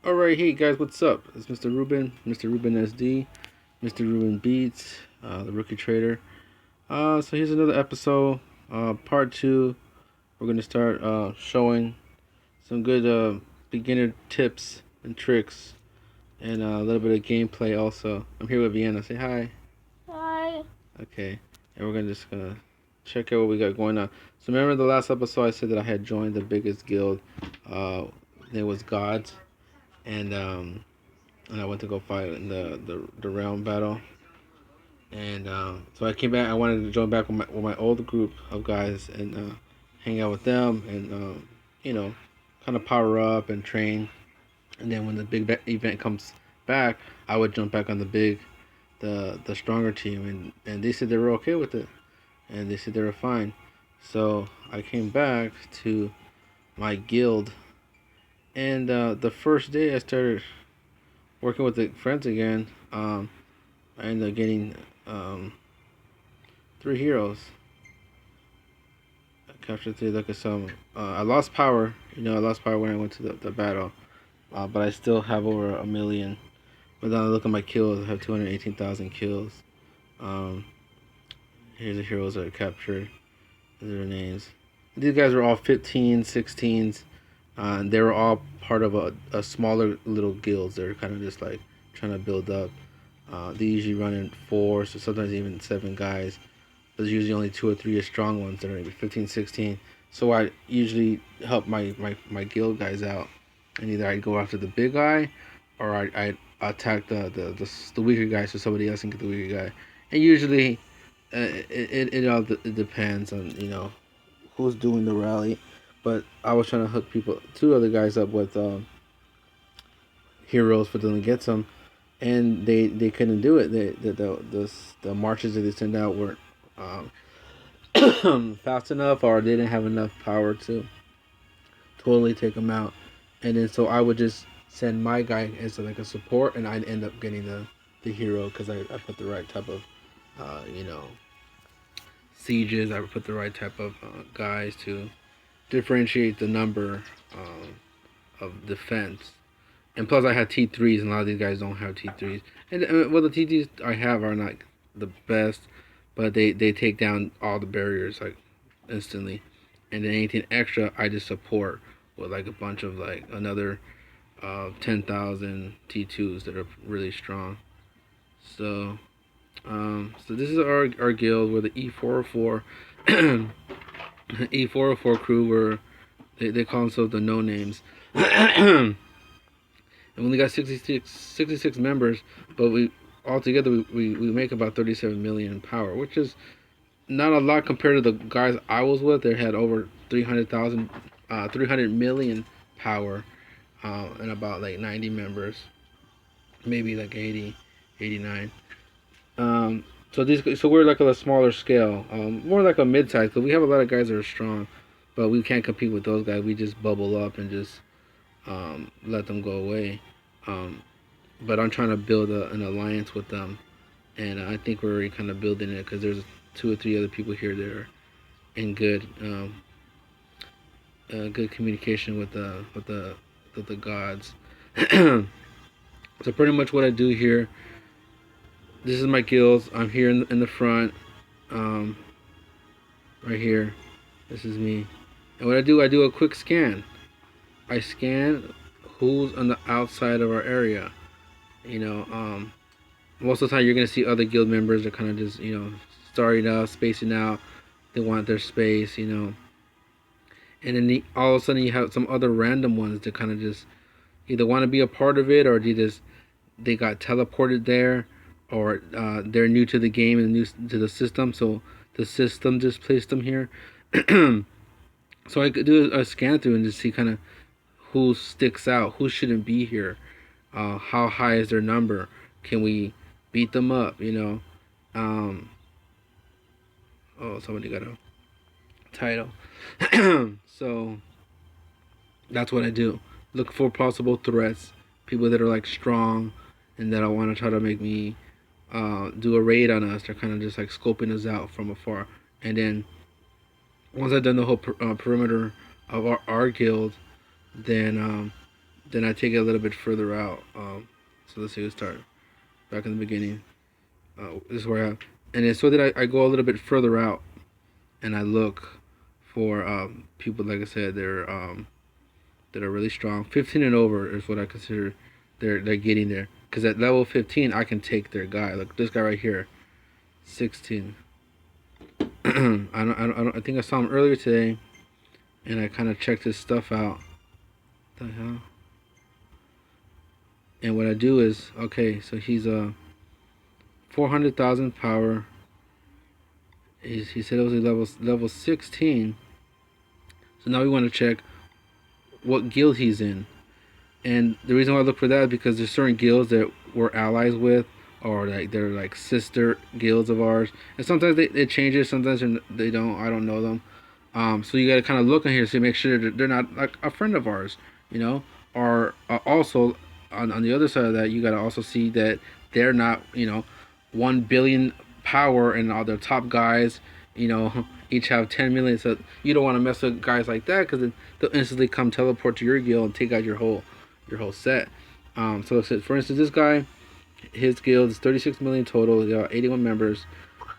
Alright, hey guys, what's up? It's Mr. Ruben, Mr. Ruben SD, Mr. Ruben Beats, the Rookie Trader. So here's another episode, part 2. We're going to start showing some good beginner tips and tricks and a little bit of gameplay also. I'm here with Vienna. Say hi. Hi. Okay, and we're just going to check out what we got going on. So remember the last episode I said that I had joined the biggest guild. It was Gods. And I went to go fight in the realm battle, and so I came back. I wanted to join back with my old group of guys and hang out with them, and kind of power up and train. And then when the big event comes back, I would jump back on the stronger team, and they said they were okay with it, and they said they were fine. So I came back to my guild, and the first day I started working with the friends again, I ended up getting 3 heroes. I captured 3. Look at some. I lost power. I lost power when I went to the battle, but I still have over 1,000,000. But then I look at my kills. I have 218,000 kills. Here's the heroes that I captured. These are their names. These guys were all 15s, 16s. They were all part of a smaller little guilds. They're kind of just like trying to build up. They usually run in 4, so sometimes even 7 guys. But there's usually only 2 or 3 strong ones that are maybe 15, 16. So I usually help my guild guys out. And either I'd go after the big guy, or I'd attack the weaker guy so somebody else can get the weaker guy. And usually it all depends on who's doing the rally. But I was trying to hook 2 other guys up with heroes for them to get some, and they couldn't do it. The marches that they sent out weren't fast enough, or they didn't have enough power to totally take them out. And then so I would just send my guy as like a support, and I'd end up getting the hero because I put the right type of sieges. I would put the right type of guys to differentiate the number of defense. And plus I had T3s, and a lot of these guys don't have T3s. And well, the T3s I have are not the best, but they take down all the barriers like instantly. And then anything extra I just support with like a bunch of like another 10,000 T2s that are really strong. So so this is our guild. We're the E404 E404 crew. Were they call themselves the No Names. And we only got 66 members, but we altogether we make about 37 million in power, which is not a lot compared to the guys I was with. They had over 300 million power, and about like 90 members, maybe like 80, 89. So we're like a smaller scale, more like a mid-size, because we have a lot of guys that are strong, but we can't compete with those guys. We just bubble up and just let them go away. But I'm trying to build an alliance with them, and I think we're already kind of building it because there's 2 or 3 other people here that are in good communication with the gods. So pretty much what I do here. This is my guilds. I'm here in the front, right here. This is me. And what I do a quick scan. I scan who's on the outside of our area. Most of the time you're gonna see other guild members that kind of just starting out, spacing out. They want their space, and then all of a sudden you have some other random ones that kind of just either want to be a part of it, or they got teleported there, or they're new to the game and new to the system, so the system just placed them here. So I could do a scan through and just see kind of who sticks out, who shouldn't be here, how high is their number, can we beat them up, oh, somebody got a title. So that's what I do. Look for possible threats, people that are like strong and that I want to try to make me do a raid on us. They're kind of just like scoping us out from afar. And then once I've done the whole perimeter of our guild, then then I take it a little bit further out. So let's say we start back in the beginning. This is where and then so that I go a little bit further out, and I look for people, like I said, that are really strong. 15 and over is what I consider they're getting there. Because at level 15, I can take their guy. Look, this guy right here, 16. I think I saw him earlier today, and I kind of checked his stuff out. What the hell? And what I do is, okay, so he's 400,000 power. He said it was level 16. So now we want to check what guild he's in. And the reason why I look for that is because there's certain guilds that we're allies with, or like they're like sister guilds of ours. And sometimes they change it, sometimes they don't. I don't know them. So you got to kind of look in here to make sure that they're not like a friend of ours, you know. Or also on the other side of that, you got to also see that they're not, 1 billion power and all their top guys, each have 10 million. So you don't want to mess with guys like that, because they'll instantly come teleport to your guild and take out your whole set. So for instance, this guy, his guild is 36 million total. They got 81 members.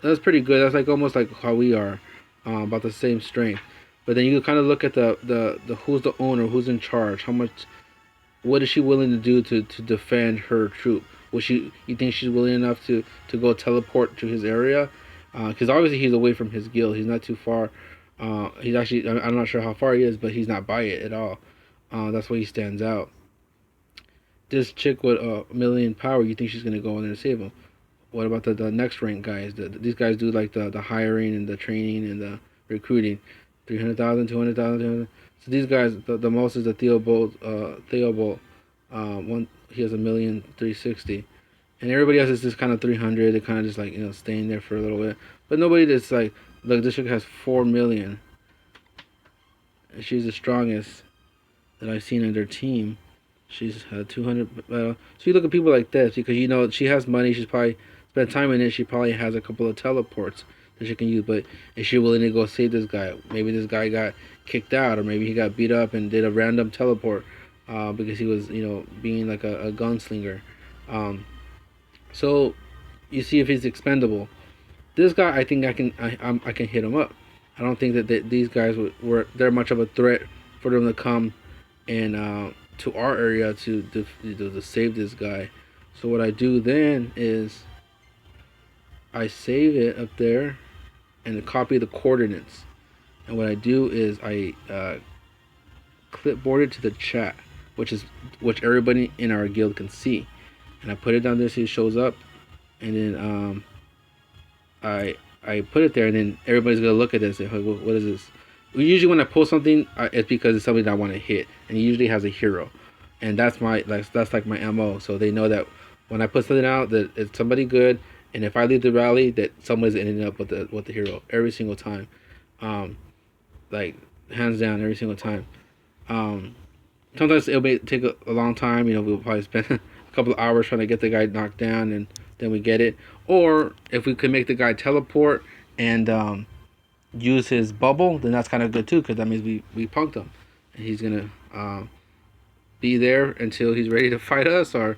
That's pretty good. That's like almost like how we are, about the same strength. But then you kind of look at the who's the owner, who's in charge, what is she willing to do to defend her troop? You think she's willing enough to go teleport to his area? Because obviously he's away from his guild. He's not too far. He's actually, I'm not sure how far he is, but he's not by it at all. That's why he stands out. This chick with 1 million power, you think she's gonna go in there and save him? What about the next rank guys? These guys do like the hiring and the training and the recruiting. 300,000, 200,000, 200,000. So these guys, the most is the Theobald. He has 1,360,000, and everybody else is just kind of 300. They're kind of just like staying there for a little bit. But nobody that's like, look, this chick has 4 million, and she's the strongest that I've seen in their team. She's had 200. So you look at people like this, because she has money. She's probably spent time in it. She probably has a couple of teleports that she can use. But is she willing to go save this guy? Maybe this guy got kicked out, or maybe he got beat up and did a random teleport because he was, being like a gunslinger. So you see if he's expendable. This guy, I think I can hit him up. I don't think that these guys they're much of a threat for them to come and to our area to save this guy. So what I do then is I save it up there and copy the coordinates. And what I do is I clipboard it to the chat, which everybody in our guild can see. And I put it down there so it shows up. And then I put it there, and then everybody's gonna look at this and say, what is this? Usually when I post something, it's because it's something that I want to hit, and it usually has a hero, and that's like my MO. So they know that when I put something out, that it's somebody good, and if I leave the rally, that somebody's ending up with the hero every single time, like hands down every single time. Sometimes it may take a long time. We'll probably spend a couple of hours trying to get the guy knocked down, and then we get it. Or if we could make the guy teleport and use his bubble, then that's kind of good too, because that means we punked him, and he's gonna be there until he's ready to fight us, or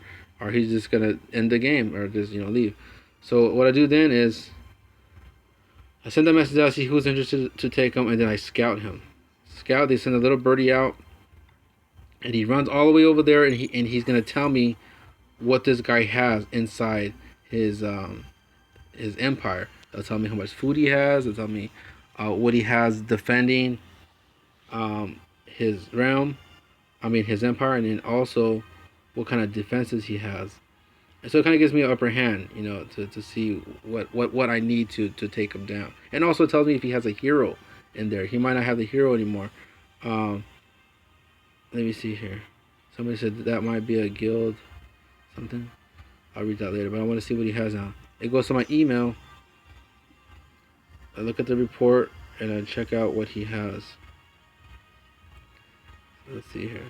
he's just gonna end the game, or just leave. So what I do then is I send a message out, see who's interested to take him, and then I scout him. They send a little birdie out, and he runs all the way over there, and he's gonna tell me what this guy has inside his empire. They'll tell me how much food he has. They'll tell me what he has defending his realm, his empire, and then also what kind of defenses he has. And so it kind of gives me an upper hand, to see what I need to take him down. And also tells me if he has a hero in there. He might not have the hero anymore. Let me see here. Somebody said that might be a guild something. I'll read that later, but I want to see what he has now. It goes to my email. I look at the report and I check out what he has. Let's see here.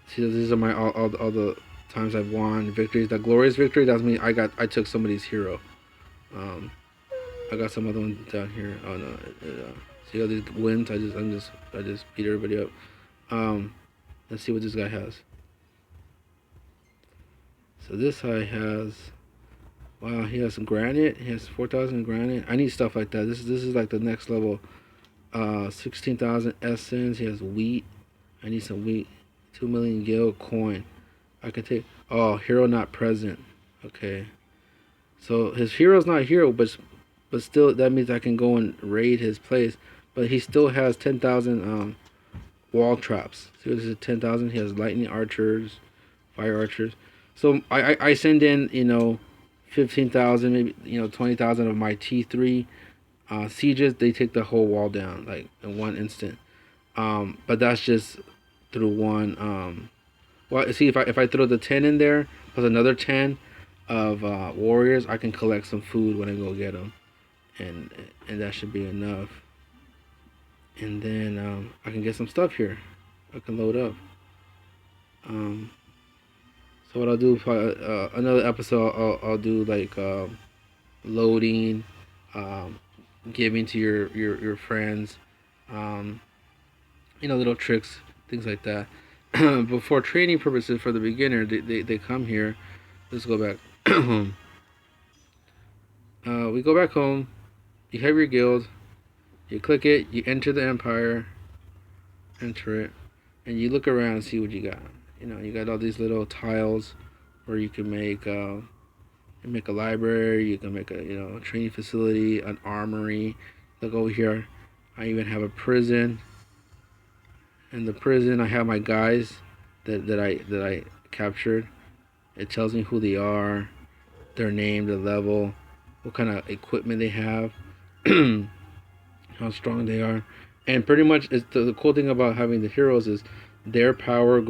See, these are my all the times I've won victories. The glorious victory, that's me. I took somebody's hero. I got some other ones down here. Oh no, See all these wins? I just beat everybody up. Let's see what this guy has. So this guy has, wow, he has some granite. He has 4,000 granite. I need stuff like that. This is like the next level. 16,000 essence. He has wheat. I need some wheat. 2 million guild coin. I can take. Oh, hero not present. Okay. So his hero's not hero, but still that means I can go and raid his place. But he still has 10,000 wall traps. See what this is? 10,000. He has lightning archers, fire archers. So I send in 15,000, maybe 20,000 of my T3 sieges. They take the whole wall down like in one instant. But that's just through one. Well, see, if I throw the 10 in there plus another 10 of warriors, I can collect some food when I go get them, and that should be enough. And then I can get some stuff here. I can load up. So what I'll do for another episode, I'll do like loading, giving to your friends, little tricks, things like that. But for training purposes for the beginner, they come here. Let's go back. We go back home. You have your guild. You click it. You enter the empire. Enter it, and you look around and see what you got. You got all these little tiles where you can make a library. You can make a training facility, an armory. Look over here. I even have a prison. In the prison, I have my guys that I captured. It tells me who they are, their name, their level, what kind of equipment they have, how strong they are, and pretty much it's the cool thing about having the heroes is their power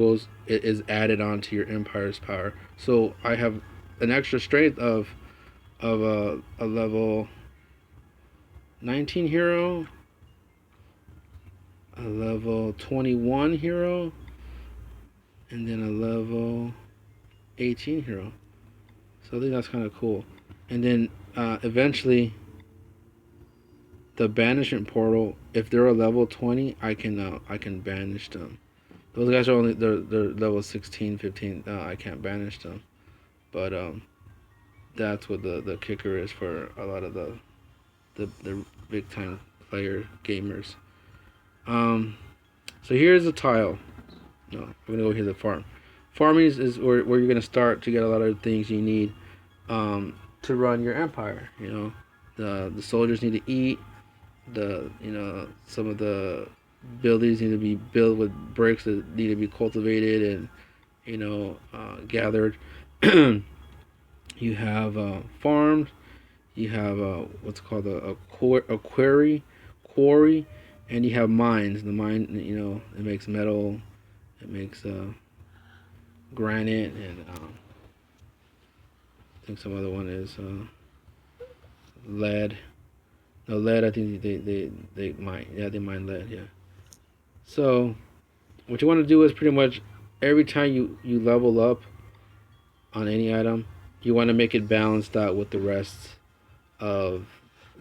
is added onto your empire's power. So I have an extra strength of a level 19 hero, a level 21 hero, and then a level 18 hero. So I think that's kind of cool. And then eventually the banishment portal, if they're a level 20, I can banish them. Those guys are only they're level 16, 15. I can't banish them. But that's what the kicker is for a lot of the big time player gamers. So here's a tile. No, I'm gonna go here to the farm. Farming is where you're gonna start to get a lot of things you need to run your empire. The soldiers need to eat. Some of the buildings need to be built with bricks that need to be cultivated and gathered. You have farms. You have what's called a quarry, and you have mines. The mine, it makes metal, it makes granite, and I think some other one is lead. No, lead. I think they mine. Yeah, they mine lead. Yeah. So, what you want to do is pretty much every time you level up on any item, you want to make it balanced out with the rest of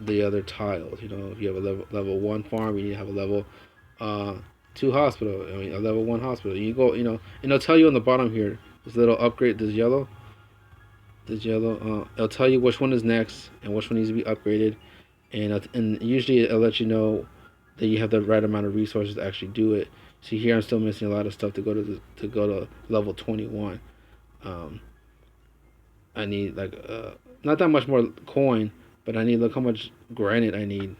the other tiles. If you have a level 1 farm, you have a level 2 hospital. A level 1 hospital. You go, and it'll tell you on the bottom here. This little upgrade. This yellow. It'll tell you which one is next and which one needs to be upgraded, and usually it'll let you know that you have the right amount of resources to actually do it. See here, I'm still missing a lot of stuff to go to level 21. I need not that much more coin, but I need, look how much granite I need.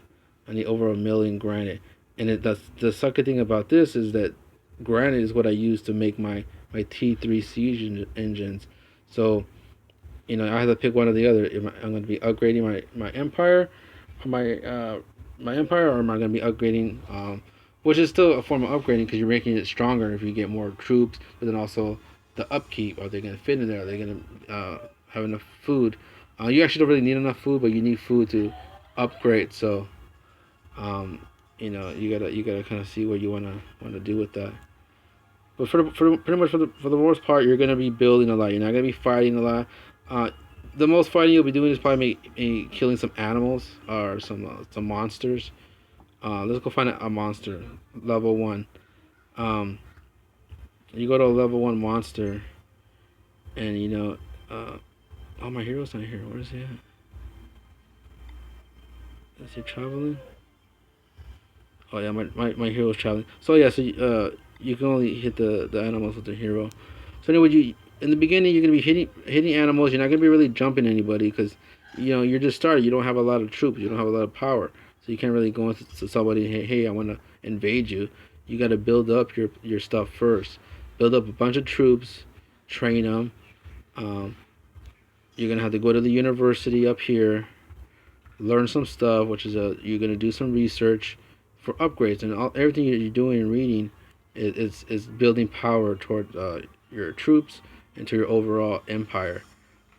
I need over 1 million granite. And the sucky thing about this is that granite is what I use to make my T3 siege engines. So, I have to pick one or the other. I'm going to be upgrading my empire, or my empire, or am I going to be upgrading, which is still a form of upgrading because you're making it stronger if you get more troops, but then also the upkeep. Are they going to fit in there? Are they going to have enough food? You actually don't really need enough food, but you need food to upgrade. So, you gotta kind of see what you wanna do with that. But for pretty much for the most part, you're gonna be building a lot. You're not gonna be fighting a lot. The most fighting you'll be doing is probably killing some animals or some monsters. Let's go find a monster. Level 1. Um, you go to a level 1 monster, and oh, my hero's not here. Where is he at? Is he traveling? Oh yeah, my hero's traveling. So yeah, so you can only hit the animals with the hero. So anyway, you in the beginning you're gonna be hitting animals. You're not gonna be really jumping anybody because you're just starting. You don't have a lot of troops. You don't have a lot of power. So you can't really go into to somebody and hey, I want to invade you. You got to build up your stuff first. Build up a bunch of troops, train them. Um, you're gonna have to go to the university up here, learn some stuff, which is you're gonna do some research for upgrades, and everything you're doing and reading is building power toward your troops and to your overall empire.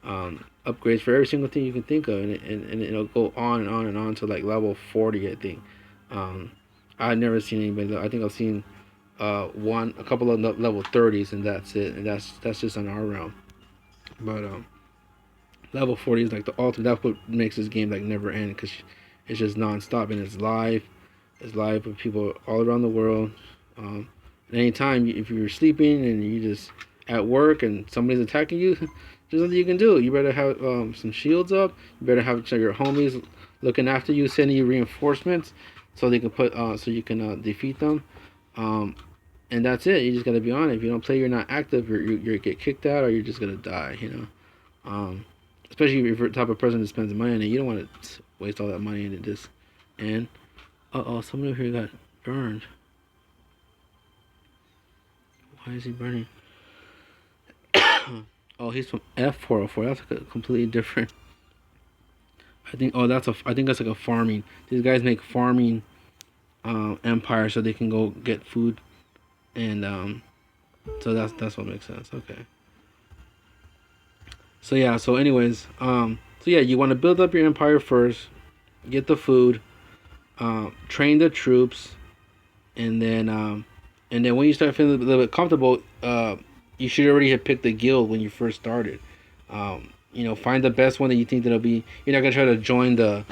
Upgrades for every single thing you can think of, and it'll go on and on and on to like level 40, I think. I've never seen anybody. I think I've seen a couple of level 30s, and that's it. And that's just on our realm. But level 40 is like the ultimate. That's what makes this game like never end because it's just nonstop and it's live. It's live with people all around the world. At any time, if you're sleeping and you just at work and somebody's attacking you, there's nothing you can do. You better have some shields up. You better have your homies looking after you, sending you reinforcements so they can so you can defeat them. And that's it. You just gotta be on it. If you don't play, you're not active. You get kicked out, or you're just gonna die. Especially if you're the type of person that spends money on it. You don't want to waste all that money and it just end. Someone over here got burned. Why is he burning? Oh, he's from F404. That's like a completely different. I think. I think that's like a farming. These guys make farming empire so they can go get food, and so that's what makes sense. Okay. So yeah. So anyways, you want to build up your empire first, get the food, train the troops, and then when you start feeling a little bit comfortable, you should already have picked the guild when you first started. Find the best one that you think that'll be. You're not gonna try to join the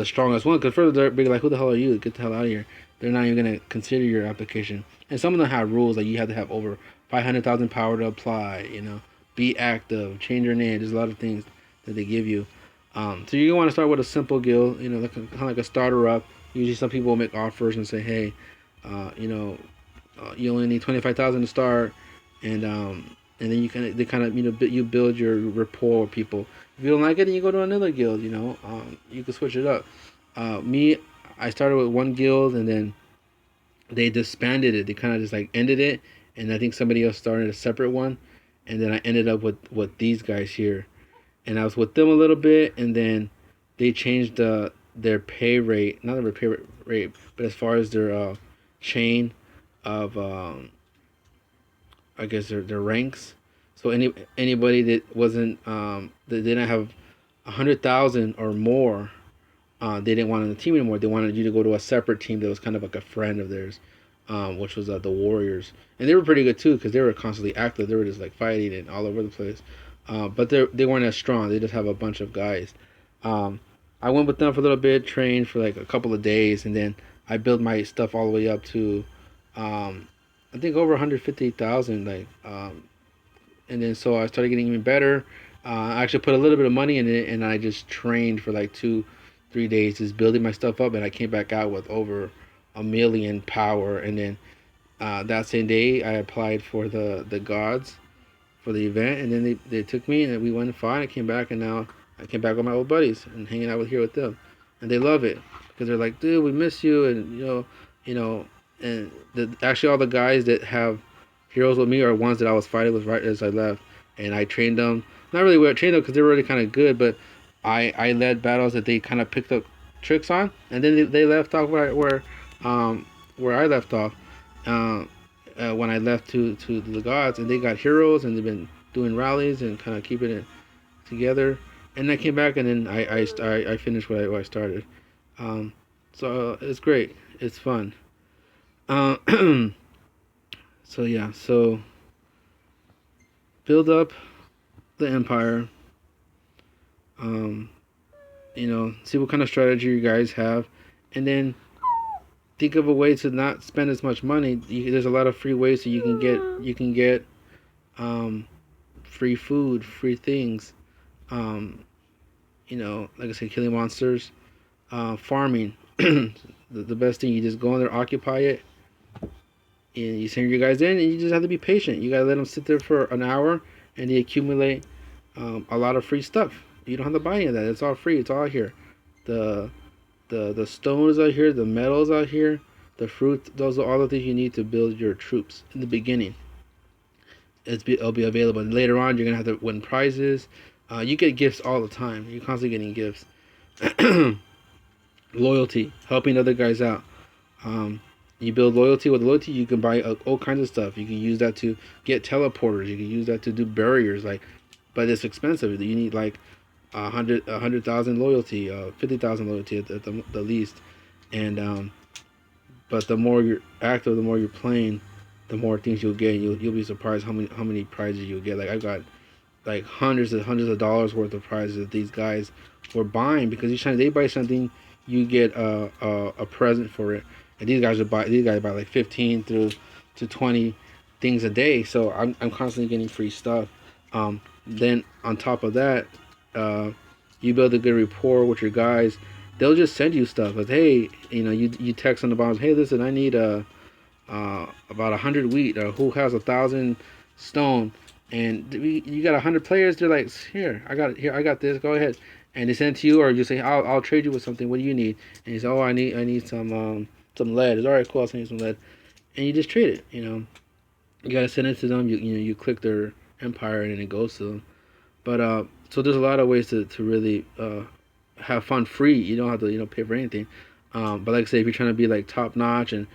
strongest one because further they're be like, who the hell are you? Get the hell out of here. They're not even gonna consider your application. And some of them have rules like you have to have over 500,000 power to apply. Be active, change your name. There's a lot of things that they give you. So you want to start with a simple guild. Kind of like a starter up. Usually some people will make offers and say, hey, you only need 25,000 to start, and then you build your rapport with people. If you don't like it, then you go to another guild. You can switch it up. I started with one guild, and then they disbanded it. They kind of just like ended it, and I think somebody else started a separate one, and then I ended up with these guys here, and I was with them a little bit, and then they changed their pay rate, not their pay rate, but as far as their chain of I guess their ranks. So anybody that wasn't that didn't have 100,000 or more, they didn't want on the team anymore. They wanted you to go to a separate team that was kind of like a friend of theirs, which was the Warriors, and they were pretty good too because they were constantly active. They were just like fighting and all over the place, but they weren't as strong. They just have a bunch of guys. I went with them for a little bit, trained for like a couple of days, and then I built my stuff all the way up to, I think over 150,000. And then so I started getting even better. I actually put a little bit of money in it, and I just trained for like 2-3 days, just building my stuff up, and I came back out with over 1,000,000 power. And then that same day, I applied for the gods for the event, and then they took me, and we went and fought. I came back, and now I came back with my old buddies and hanging out with them, and they love it because they're like, dude, we miss you, and and actually all the guys that have heroes with me are ones that I was fighting with right as I left, and I trained them. Not really well trained them because they were really kind of good, but I led battles that they kind of picked up tricks on, and then they left off where I left off when I left to the gods, and they got heroes, and they've been doing rallies and kind of keeping it together. And I came back, and then I finished what I started. So it's great. It's fun. So build up the empire. See what kind of strategy you guys have, and then think of a way to not spend as much money. There's a lot of free ways so you can get free food, free things. Um, like I said, killing monsters, farming. The best thing, you just go in there, occupy it, and you send your guys in, and you just have to be patient. You gotta let them sit there for an hour, and they accumulate a lot of free stuff. You don't have to buy any of that. It's all free. It's all here. The the stones out here, the metals out here, the fruit. Those are all the things you need to build your troops in the beginning. It'll be available. And later on, you're gonna have to win prizes. You get gifts all the time. You're constantly getting gifts. Loyalty, helping other guys out. You build loyalty. With loyalty, you can buy all kinds of stuff. You can use that to get teleporters. You can use that to do barriers. But it's expensive. You need like 100,000 loyalty, 50,000 loyalty at the least. And but the more you're active, the more you're playing, the more things you'll get. You'll be surprised how many prizes you'll get. Like I got like hundreds of dollars worth of prizes that these guys were buying, because each time they buy something, you get a present for it. And these guys buy like 15 to 20 things a day. So I'm constantly getting free stuff. Then on top of that, you build a good rapport with your guys. They'll just send you stuff. Like, hey, you text on the bottom, hey, listen, I need about 100 wheat, or who has 1,000 stone, and you got 100 players. They're like, here, I got it. Here, I got this. Go ahead, and they send it to you, or you say, I'll trade you with something. What do you need? And you say, oh, I need some lead. It's all right, cool. I'll send you some lead, and you just trade it. You gotta send it to them. You click their empire, and then it goes to them. But so there's a lot of ways to really have fun free. You don't have to pay for anything. But like I say, if you're trying to be like top notch and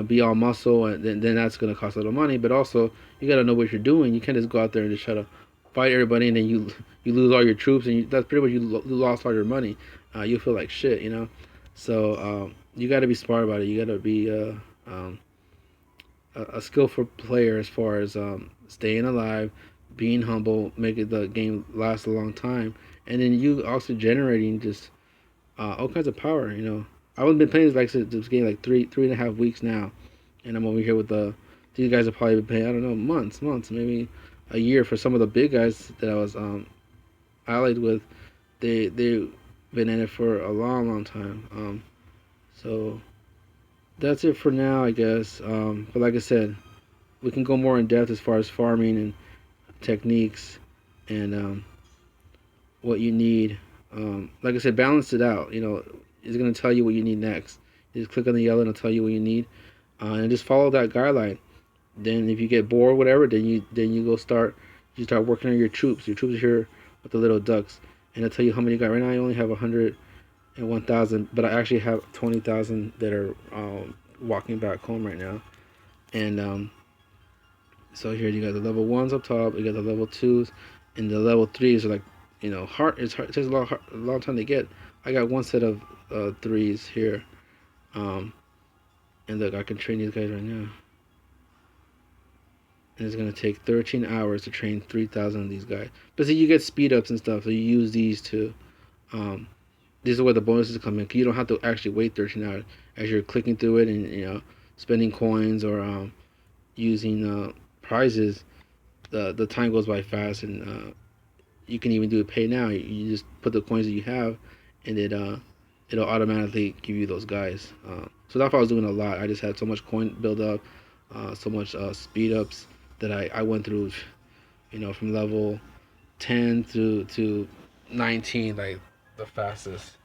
be all muscle, and then that's gonna cost a little money. But also you gotta know what you're doing. You can't just go out there and just try to fight everybody, and then you lose all your troops, and that's pretty much you lost all your money. You'll feel like shit. So you got to be smart about it. You got to be a skillful player as far as staying alive, being humble, making the game last a long time, and then you also generating just all kinds of power. I haven't been playing this game like three and a half weeks now, and I'm over here with these guys have probably been playing, I don't know, months, maybe a year. For some of the big guys that I was allied with, they've been in it for a long time. So that's it for now, I guess. But like I said, we can go more in depth as far as farming and techniques and what you need. Like I said, balance it out. It's gonna tell you what you need next. You just click on the yellow and it'll tell you what you need, and just follow that guideline. Then if you get bored, whatever, then you go start. You start working on your troops. Your troops are here with the little ducks, and it'll tell you how many you got. Right now, I only have 101,000, but I actually have 20,000 that are walking back home right now. And so here you got the level ones up top. You got the level twos, and the level threes are like hard. It's hard. It takes a long time to get. I got one set of threes here, and look, I can train these guys right now. And it's gonna take 13 hours to train 3,000 of these guys. But see, you get speed ups and stuff, so you use these to. These are where the bonuses come in. You don't have to actually wait 13 hours as you're clicking through it and spending coins or using prizes. The time goes by fast, and you can even do it pay now. You just put the coins that you have, and it'll automatically give you those guys. So that's what I was doing a lot. I just had so much coin build up, so much speed ups that I went through, from level 10 to 19, like the fastest.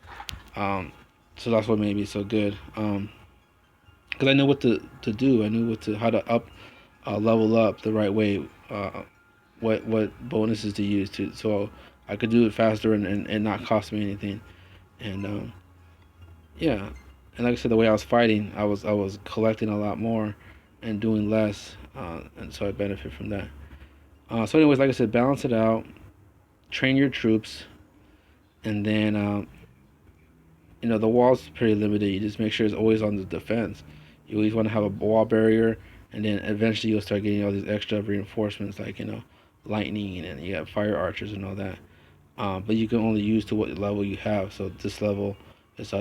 So that's what made me so good. Because I know what to do. I knew how to level up the right way. What bonuses to use so I could do it faster and not cost me anything. And yeah, and like I said, the way I was fighting, I was collecting a lot more and doing less, and so I benefit from that. So anyways, like I said, balance it out, train your troops, and then the wall's pretty limited. You just make sure it's always on the defense. You always want to have a wall barrier, and then eventually you'll start getting all these extra reinforcements like lightning, and you have fire archers and all that. But you can only use to what level you have. So this level is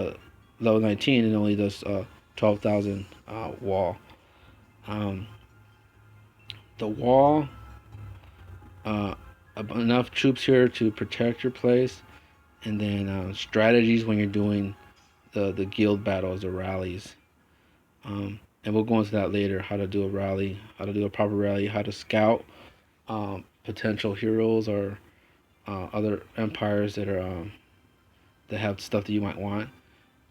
level 19 and only does 12,000 wall. Um, the wall, uh, enough troops here to protect your place, and then strategies when you're doing the guild battles or rallies. And we'll go into that later. How to do a rally, how to do a proper rally, how to scout potential heroes or other empires that are that have stuff that you might want,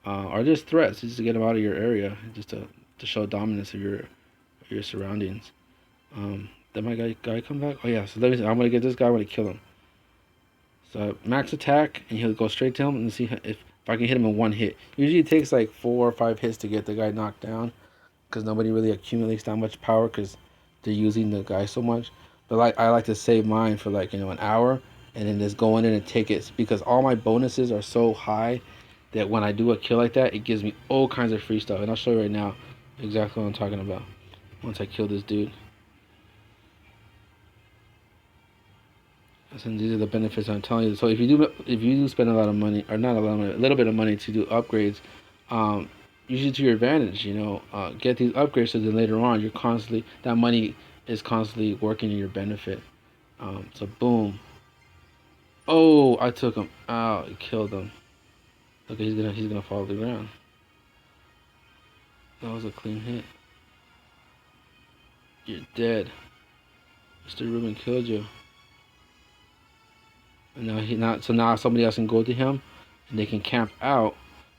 or just threats, just to get them out of your area, just to show dominance of your surroundings. Did my guy come back? Oh yeah. So let me see. I'm gonna get this guy. I'm gonna kill him. So max attack, and he'll go straight to him and see if I can hit him in one hit. Usually it takes like 4 or 5 hits to get the guy knocked down, because nobody really accumulates that much power because they're using the guy so much. But like I like to save mine for like an hour, and then just go in and take it, because all my bonuses are so high that when I do a kill like that, it gives me all kinds of free stuff. And I'll show you right now exactly what I'm talking about. Once I kill this dude. And these are the benefits I'm telling you. So if you do spend a lot of money, or not a lot of money, a little bit of money to do upgrades, use it to your advantage. Get these upgrades so then later on that money is constantly working in your benefit. So boom. Oh, I took him out. I killed him. Okay, he's gonna fall to the ground. That was a clean hit. You're dead. Mr. Ruben killed you. And now somebody else can go to him, and they can camp out,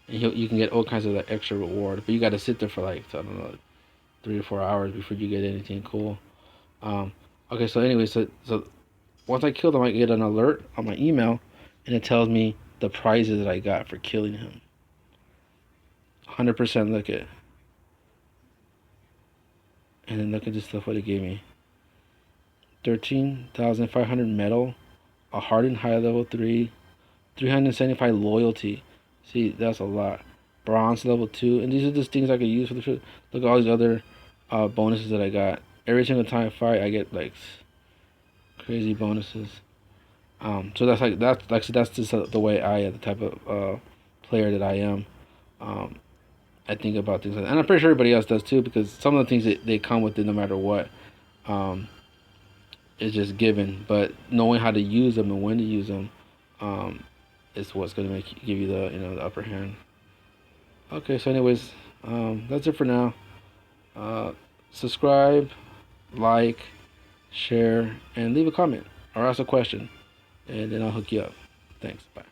and you can get all kinds of like extra reward. But you got to sit there for like, I don't know, 3 or 4 hours before you get anything cool. Okay, so anyway, so once I killed him, I get an alert on my email, and it tells me the prizes that I got for killing him. 100% look at, and then look at this stuff what it gave me. 13,500 metal, a hardened high level 3, 375 loyalty. See, that's a lot. Bronze level 2, and these are just things I could use for the show. Look at all these other bonuses that I got. Every single time I fight, I get like crazy bonuses. So that's just the way the type of player that I am. I think about things like that, and I'm pretty sure everybody else does too, because some of the things that they come with it no matter what. It's just given, but knowing how to use them and when to use them is what's going to give you the upper hand. Okay, so anyways, that's it for now. Subscribe, like, share, and leave a comment or ask a question, and then I'll hook you up. Thanks. Bye.